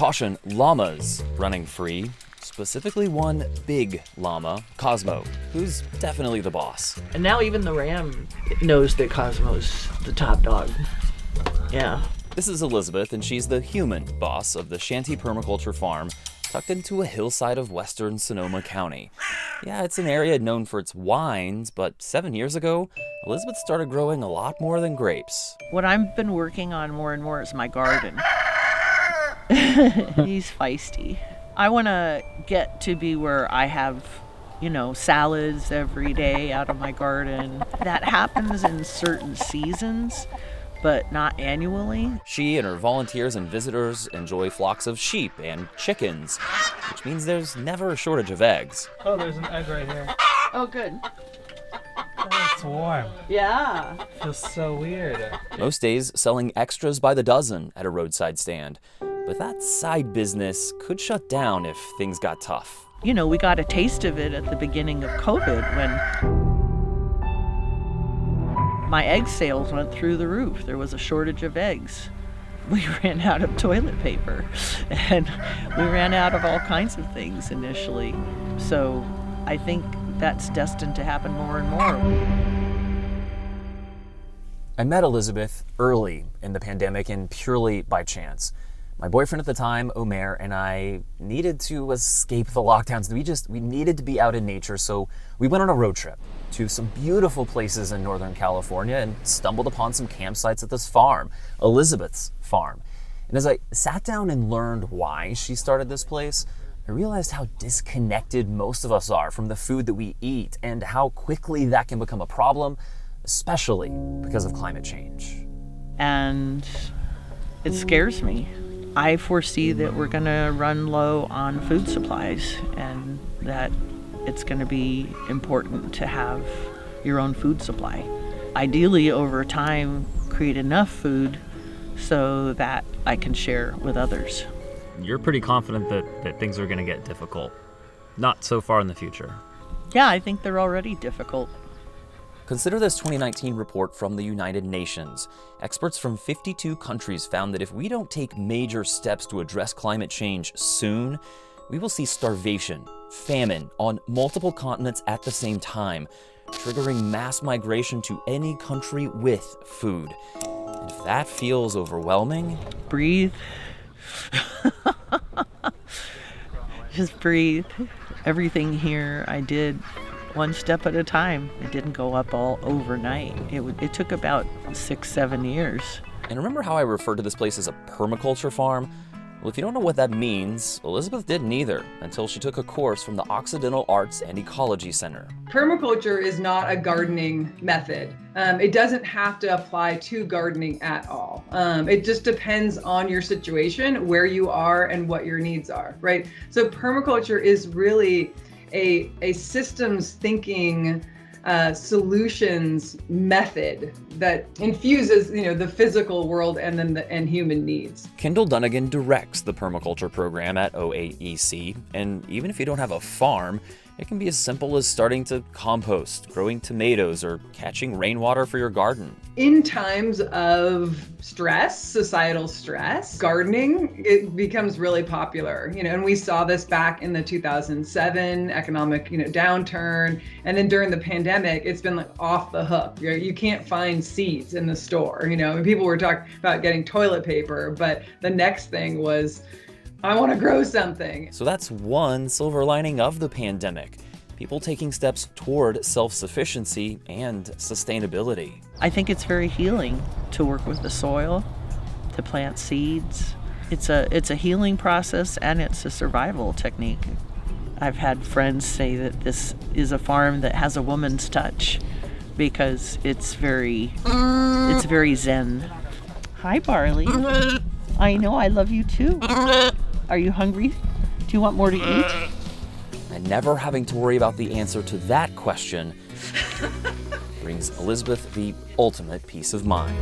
Caution, llamas running free. Specifically one big llama, Cosmo, who's definitely the boss. And now even the ram knows that Cosmo's the top dog. Yeah. This is Elizabeth, and she's the human boss of the Shanty Permaculture Farm, tucked into a hillside of western Sonoma County. Yeah, it's an area known for its wines, but 7 years ago, Elizabeth started growing a lot more than grapes. What I've been working on more and more is my garden. He's feisty. I want to get to be where I have, salads every day out of my garden. That happens in certain seasons, but not annually. She and her volunteers and visitors enjoy flocks of sheep and chickens, which means there's never a shortage of eggs. Oh, there's an egg right here. Oh, good. Oh, it's warm. Yeah. Feels so weird. Most days selling extras by the dozen at a roadside stand. But that side business could shut down if things got tough. We got a taste of it at the beginning of COVID when my egg sales went through the roof. There was a shortage of eggs. We ran out of toilet paper and we ran out of all kinds of things initially. So I think that's destined to happen more and more. I met Elizabeth early in the pandemic and purely by chance. My boyfriend at the time, Omer, and I needed to escape the lockdowns. We needed to be out in nature, so we went on a road trip to some beautiful places in Northern California and stumbled upon some campsites at this farm, Elizabeth's farm. And as I sat down and learned why she started this place, I realized how disconnected most of us are from the food that we eat and how quickly that can become a problem, especially because of climate change. And it scares me. I foresee that we're going to run low on food supplies and that it's going to be important to have your own food supply. Ideally, over time, create enough food so that I can share with others. You're pretty confident that things are going to get difficult. Not so far in the future. Yeah, I think they're already difficult. Consider this 2019 report from the United Nations. Experts from 52 countries found that if we don't take major steps to address climate change soon, we will see starvation, famine on multiple continents at the same time, triggering mass migration to any country with food. And if that feels overwhelming, breathe. Just breathe. Everything here I did one step at a time. It didn't go up all overnight. It took about 6-7 years. And remember how I referred to this place as a permaculture farm? Well, if you don't know what that means, Elizabeth didn't either until she took a course from the Occidental Arts and Ecology Center. Permaculture is not a gardening method. It doesn't have to apply to gardening at all. It just depends on your situation, where you are, and what your needs are, right? So permaculture is really a systems thinking solutions method that infuses the physical world and then and human needs. Kendall Dunnigan directs the permaculture program at OAEC, and even if you don't have a farm, it can be as simple as starting to compost, growing tomatoes, or catching rainwater for your garden. In times of stress, societal stress, gardening, it becomes really popular, and we saw this back in the 2007 economic, downturn. And then during the pandemic, it's been like off the hook. You can't find seeds in the store, people were talking about getting toilet paper, but the next thing was, I want to grow something. So that's one silver lining of the pandemic. People taking steps toward self-sufficiency and sustainability. I think it's very healing to work with the soil, to plant seeds. It's a healing process and it's a survival technique. I've had friends say that this is a farm that has a woman's touch because it's very zen. Hi, Barley. I know, I love you too. Are you hungry? Do you want more to eat? And never having to worry about the answer to that question brings Elizabeth the ultimate peace of mind.